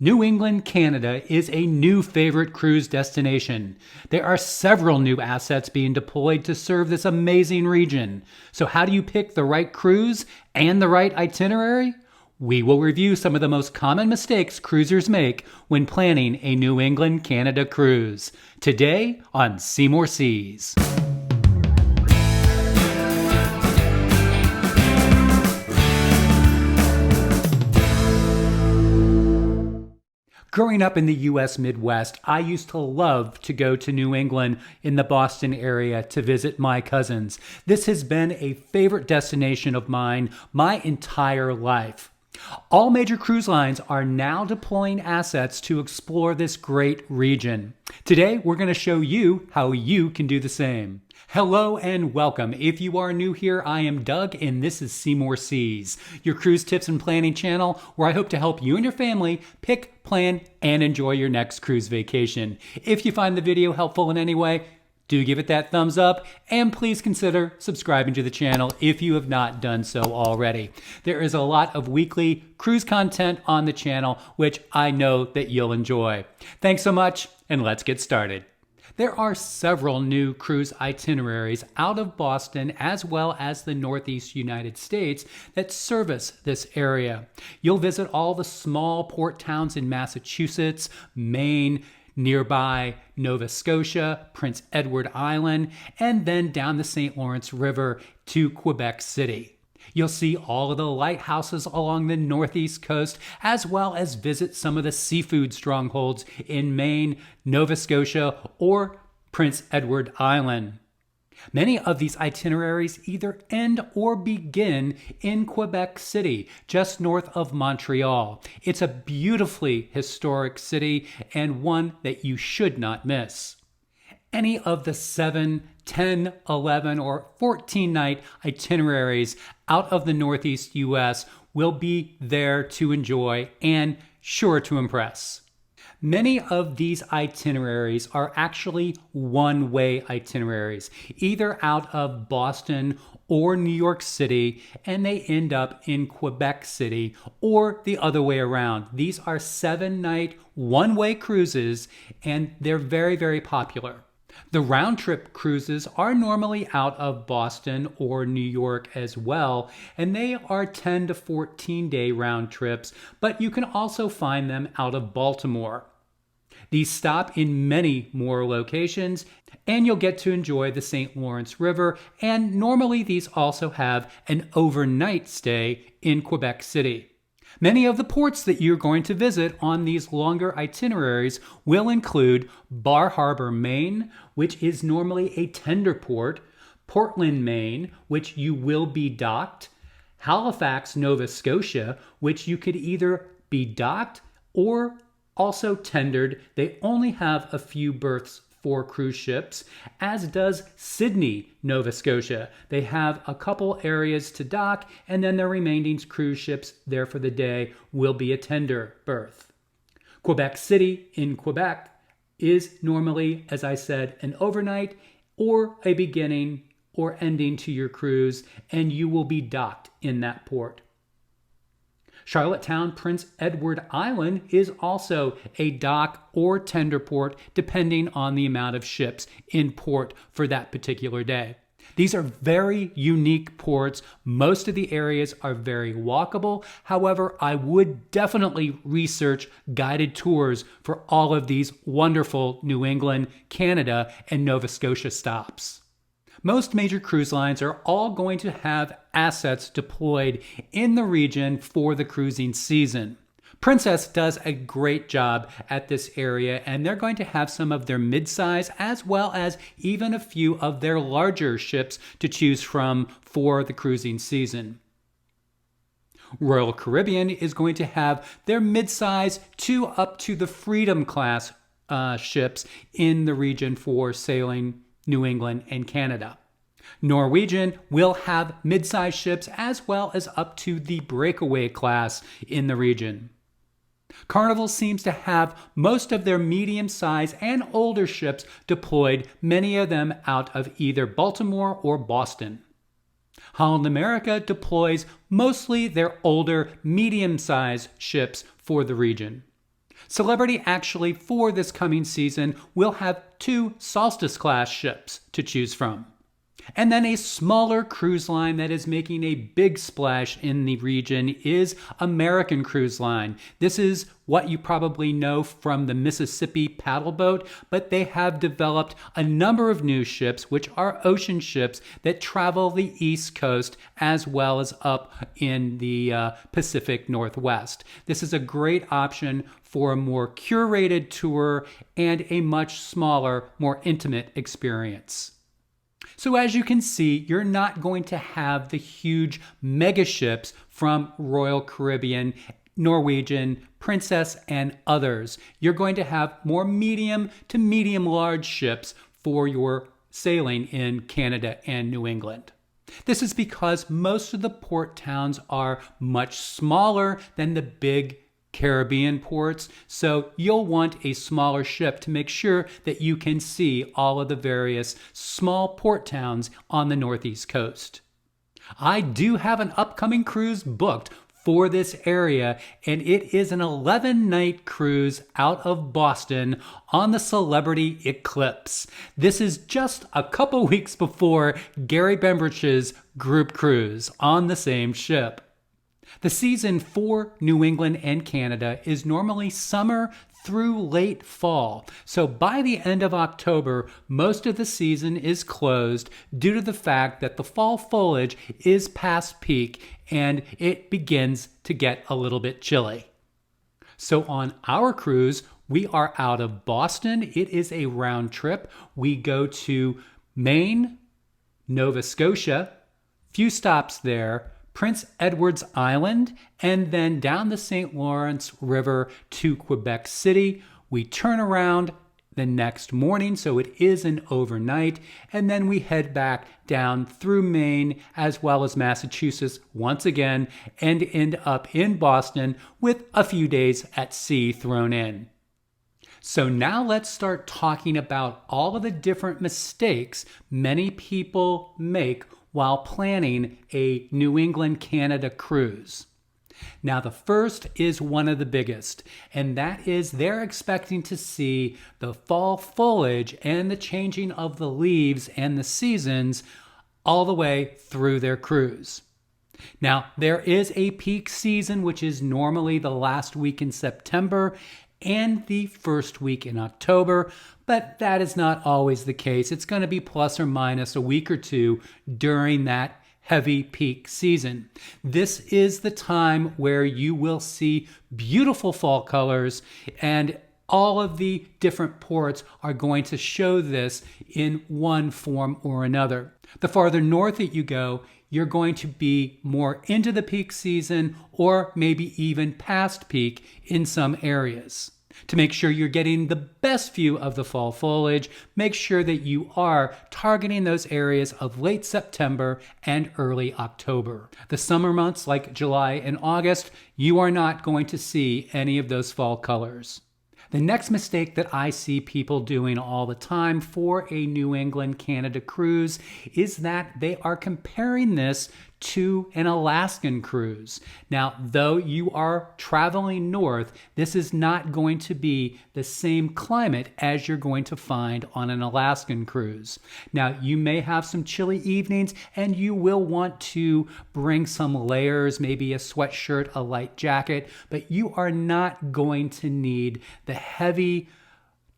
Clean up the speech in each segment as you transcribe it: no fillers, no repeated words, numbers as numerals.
New England, Canada is a new favorite cruise destination. There are several new assets being deployed to serve this amazing region. So how do you pick the right cruise and the right itinerary? We will review some of the most common mistakes cruisers make when planning a New England, Canada cruise. Today on Seymour Seas. Growing up in the U.S. Midwest, I used to love to go to New England in the Boston area to visit my cousins. This has been a favorite destination of mine my entire life. All major cruise lines are now deploying assets to explore this great region. Today, we're going to show you how you can do the same. Hello and welcome. If you are new here, I am Doug and this is Seymour Seas, your cruise tips and planning channel where I hope to help you and your family pick, plan, and enjoy your next cruise vacation. If you find the video helpful in any way, do give it that thumbs up and please consider subscribing to the channel if you have not done so already. There is a lot of weekly cruise content on the channel, which I know that you'll enjoy. Thanks so much and let's get started. There are several new cruise itineraries out of Boston as well as the Northeast United States that service this area. You'll visit all the small port towns in Massachusetts, Maine, nearby Nova Scotia, Prince Edward Island, and then down the St. Lawrence River to Quebec City. You'll see all of the lighthouses along the northeast coast, as well as visit some of the seafood strongholds in Maine, Nova Scotia, or Prince Edward Island. Many of these itineraries either end or begin in Quebec City, just north of Montreal. It's a beautifully historic city and one that you should not miss. Any of the 7, 10, 11, or 14-night itineraries out of the Northeast U.S. will be there to enjoy and sure to impress. Many of these itineraries are actually one-way itineraries, either out of Boston or New York City, and they end up in Quebec City or the other way around. These are 7-night one-way cruises, and they're very, very popular. The round-trip cruises are normally out of Boston or New York as well, and they are 10 to 14-day round trips, but you can also find them out of Baltimore. These stop in many more locations, and you'll get to enjoy the St. Lawrence River, and normally these also have an overnight stay in Quebec City. Many of the ports that you're going to visit on these longer itineraries will include Bar Harbor, Maine, which is normally a tender port, Portland, Maine, which you will be docked, Halifax, Nova Scotia, which you could either be docked or also tendered. They only have a few berths for cruise ships, as does Sydney, Nova Scotia. They have a couple areas to dock, and then the remaining cruise ships there for the day will be a tender berth. Quebec City in Quebec is normally, as I said, an overnight or a beginning or ending to your cruise, and you will be docked in that port. Charlottetown, Prince Edward Island is also a dock or tender port depending on the amount of ships in port for that particular day. These are very unique ports. Most of the areas are very walkable. However, I would definitely research guided tours for all of these wonderful New England, Canada, and Nova Scotia stops. Most major cruise lines are all going to have assets deployed in the region for the cruising season. Princess does a great job at this area, and they're going to have some of their mid-size as well as even a few of their larger ships to choose from for the cruising season. Royal Caribbean is going to have their mid-size to up to the Freedom class ships in the region for sailing New England and Canada. Norwegian will have mid-size ships as well as up to the Breakaway class in the region. Carnival seems to have most of their medium-size and older ships deployed, many of them out of either Baltimore or Boston. Holland America deploys mostly their older medium-sized ships for the region. Celebrity actually, for this coming season, will have 2 Solstice-class ships to choose from. And then a smaller cruise line that is making a big splash in the region is American Cruise Line. This is what you probably know from the Mississippi paddle boat, but they have developed a number of new ships, which are ocean ships that travel the East Coast as well as up in the Pacific Northwest. This is a great option for a more curated tour and a much smaller, more intimate experience. So as you can see, you're not going to have the huge mega ships from Royal Caribbean, Norwegian, Princess, and others. You're going to have more medium to medium large ships for your sailing in Canada and New England. This is because most of the port towns are much smaller than the big Caribbean ports, so you'll want a smaller ship to make sure that you can see all of the various small port towns on the Northeast coast. I do have an upcoming cruise booked for this area, and it is an 11-night cruise out of Boston on the Celebrity Eclipse. This is just a couple weeks before Gary Bembridge's group cruise on the same ship. The season for New England and Canada is normally summer through late fall. So by the end of October, most of the season is closed due to the fact that the fall foliage is past peak and it begins to get a little bit chilly. So on our cruise, we are out of Boston. It is a round trip. We go to Maine, Nova Scotia, few stops there, Prince Edward's Island, and then down the St. Lawrence River to Quebec City. We turn around the next morning, so it is an overnight, and then we head back down through Maine as well as Massachusetts once again and end up in Boston with a few days at sea thrown in. So now let's start talking about all of the different mistakes many people make while planning a New England Canada cruise. Now the first is one of the biggest, and that is they're expecting to see the fall foliage and the changing of the leaves and the seasons all the way through their cruise. Now there is a peak season, which is normally the last week in September and the first week in October, but that is not always the case. It's going to be plus or minus a week or two during that heavy peak season. This is the time where you will see beautiful fall colors, and all of the different ports are going to show this in one form or another. The farther north that you go, you're going to be more into the peak season or maybe even past peak in some areas. To make sure you're getting the best view of the fall foliage, make sure that you are targeting those areas of late September and early October. The summer months like July and August, you are not going to see any of those fall colors. The next mistake that I see people doing all the time for a New England Canada cruise is that they are comparing this to an Alaskan cruise. Now, though you are traveling north, this is not going to be the same climate as you're going to find on an Alaskan cruise. Now, you may have some chilly evenings and you will want to bring some layers, maybe a sweatshirt, a light jacket, but you are not going to need the heavy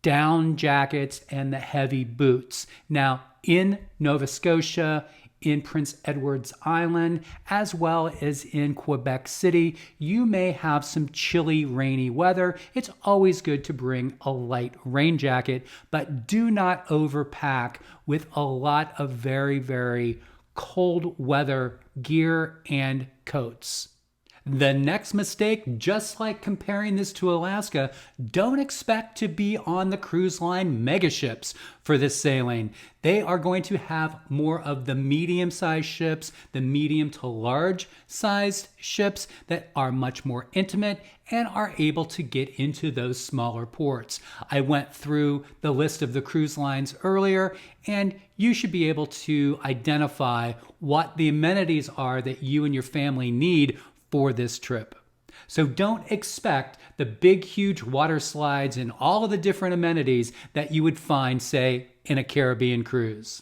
down jackets and the heavy boots. Now, in Nova Scotia, in Prince Edward's Island, as well as in Quebec City, you may have some chilly, rainy weather. It's always good to bring a light rain jacket, but do not overpack with a lot of very, very cold weather gear and coats. The next mistake, just like comparing this to Alaska, don't expect to be on the cruise line megaships for this sailing. They are going to have more of the medium-sized ships, the medium to large-sized ships that are much more intimate and are able to get into those smaller ports. I went through the list of the cruise lines earlier, and you should be able to identify what the amenities are that you and your family need for this trip. So don't expect the big, huge water slides and all of the different amenities that you would find, say, in a Caribbean cruise.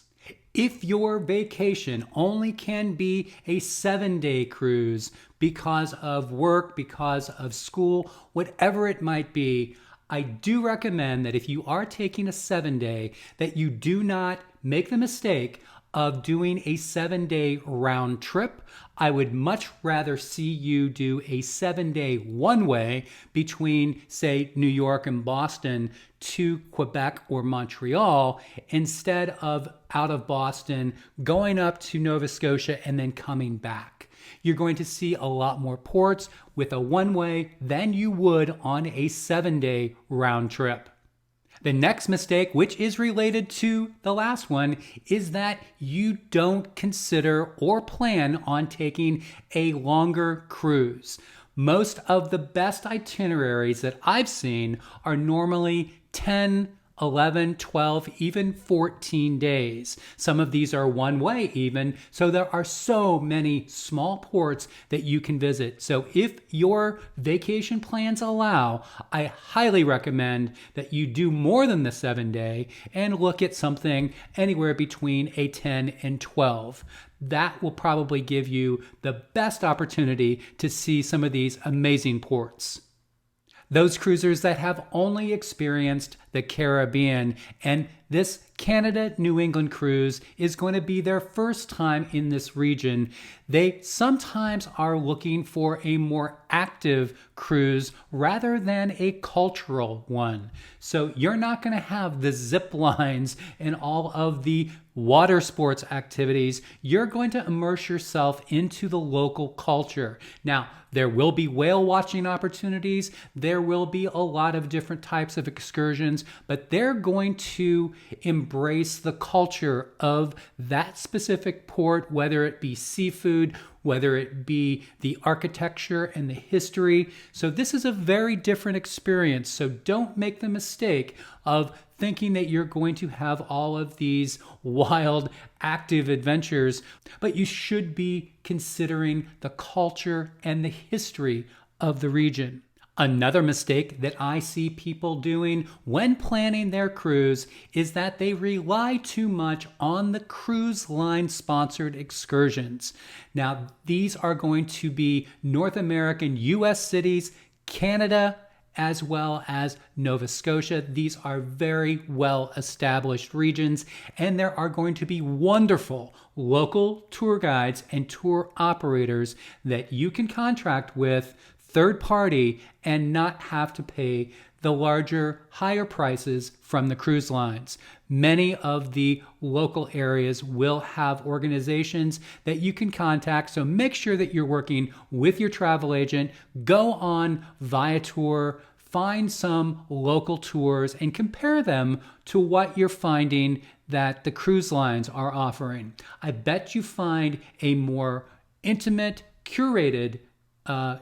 If your vacation only can be a 7-day cruise because of work, because of school, whatever it might be, I do recommend that if you are taking a 7-day, that you do not make the mistake of doing a 7-day round trip. I would much rather see you do a 7-day one-way between, say, New York and Boston to Quebec or Montreal, instead of out of Boston, going up to Nova Scotia and then coming back. You're going to see a lot more ports with a one-way than you would on a 7-day round trip. The next mistake, which is related to the last one, is that you don't consider or plan on taking a longer cruise. Most of the best itineraries that I've seen are normally 10, 11, 12, even 14 days. Some of these are one way even, so there are so many small ports that you can visit. So if your vacation plans allow, I highly recommend that you do more than the 7-day and look at something anywhere between a 10 and 12. That will probably give you the best opportunity to see some of these amazing ports. Those cruisers that have only experienced the Caribbean, and this Canada-New England cruise is going to be their first time in this region, they sometimes are looking for a more active cruise rather than a cultural one. So you're not going to have the zip lines and all of the water sports activities. You're going to immerse yourself into the local culture. Now, there will be whale watching opportunities. There will be a lot of different types of excursions, but they're going to embrace the culture of that specific port, whether it be seafood, whether it be the architecture and the history. So this is a very different experience. So don't make the mistake of thinking that you're going to have all of these wild, active adventures, but you should be considering the culture and the history of the region. Another mistake that I see people doing when planning their cruise is that they rely too much on the cruise line sponsored excursions. Now, these are going to be North American, US cities, Canada, as well as Nova Scotia. These are very well established regions, and there are going to be wonderful local tour guides and tour operators that you can contract with third party and not have to pay the larger, higher prices from the cruise lines. Many of the local areas will have organizations that you can contact, so make sure that you're working with your travel agent. Go on Viator, find some local tours and compare them to what you're finding that the cruise lines are offering. I bet you find a more intimate, curated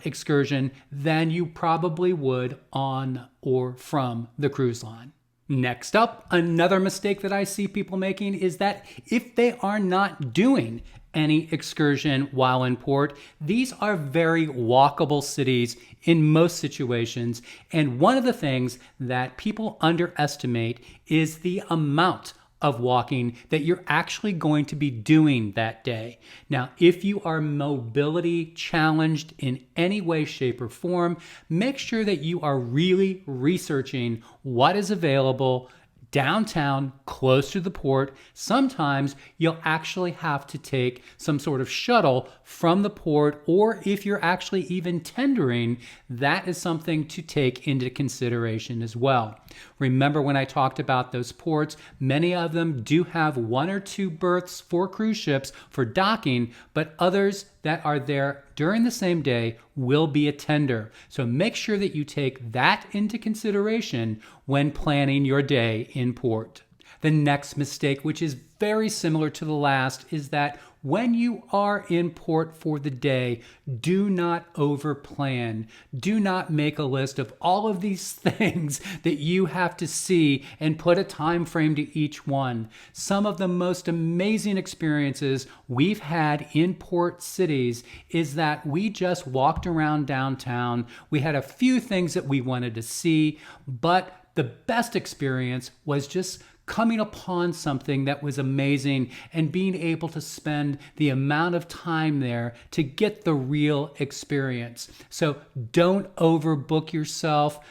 excursion than you probably would on or from the cruise line. Next up, another mistake that I see people making is that if they are not doing any excursion while in port, these are very walkable cities in most situations. And one of the things that people underestimate is the amount of walking that you're actually going to be doing that day. Now, if you are mobility challenged in any way, shape, or form, make sure that you are really researching what is available downtown, close to the port. Sometimes you'll actually have to take some sort of shuttle from the port, or if you're actually even tendering, that is something to take into consideration as well. Remember when I talked about those ports, many of them do have 1 or 2 berths for cruise ships for docking, but others that are there during the same day will be a tender. So make sure that you take that into consideration when planning your day in port. The next mistake, which is very similar to the last, is that when you are in port for the day, do not overplan. Do not make a list of all of these things that you have to see and put a time frame to each one. Some of the most amazing experiences we've had in port cities is that we just walked around downtown. We had a few things that we wanted to see, but the best experience was just coming upon something that was amazing and being able to spend the amount of time there to get the real experience. So don't overbook yourself.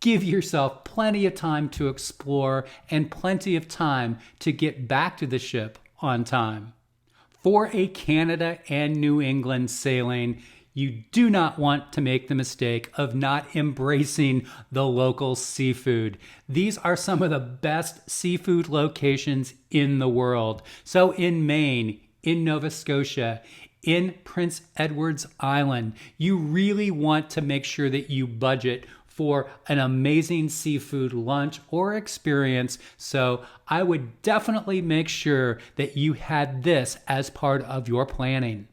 Give yourself plenty of time to explore and plenty of time to get back to the ship on time. For a Canada and New England sailing, you do not want to make the mistake of not embracing the local seafood. These are some of the best seafood locations in the world. So in Maine, in Nova Scotia, in Prince Edward's Island, you really want to make sure that you budget for an amazing seafood lunch or experience. So I would definitely make sure that you had this as part of your planning.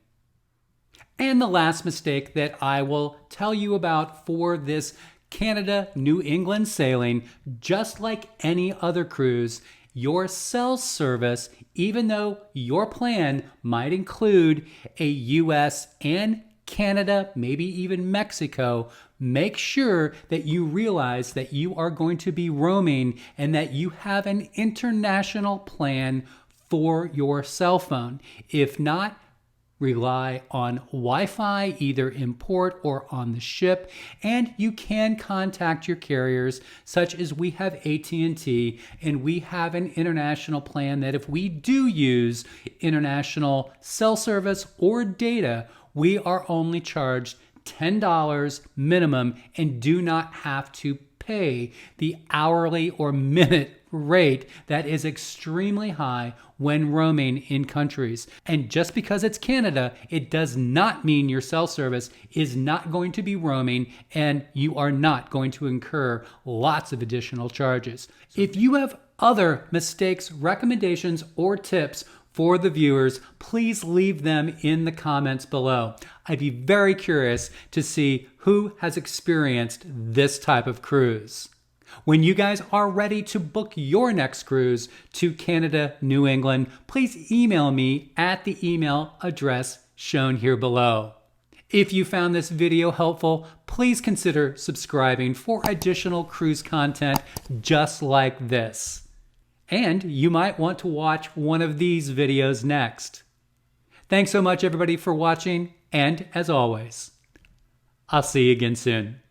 And the last mistake that I will tell you about for this Canada New England sailing, just like any other cruise, your cell service, even though your plan might include a US and Canada, maybe even Mexico, make sure that you realize that you are going to be roaming and that you have an international plan for your cell phone. If not, rely on Wi-Fi, either in port or on the ship, and you can contact your carriers, such as we have AT&T, and we have an international plan that if we do use international cell service or data, we are only charged $10 minimum and do not have to pay the hourly or minute rate that is extremely high when roaming in countries. And just because it's Canada, it does not mean your cell service is not going to be roaming and you are not going to incur lots of additional charges. If you have other mistakes, recommendations, or tips for the viewers, please leave them in the comments below. I'd be very curious to see who has experienced this type of cruise. When you guys are ready to book your next cruise to Canada, New England, please email me at the email address shown here below. If you found this video helpful, please consider subscribing for additional cruise content just like this. And you might want to watch one of these videos next. Thanks so much everybody for watching, and as always, I'll see you again soon.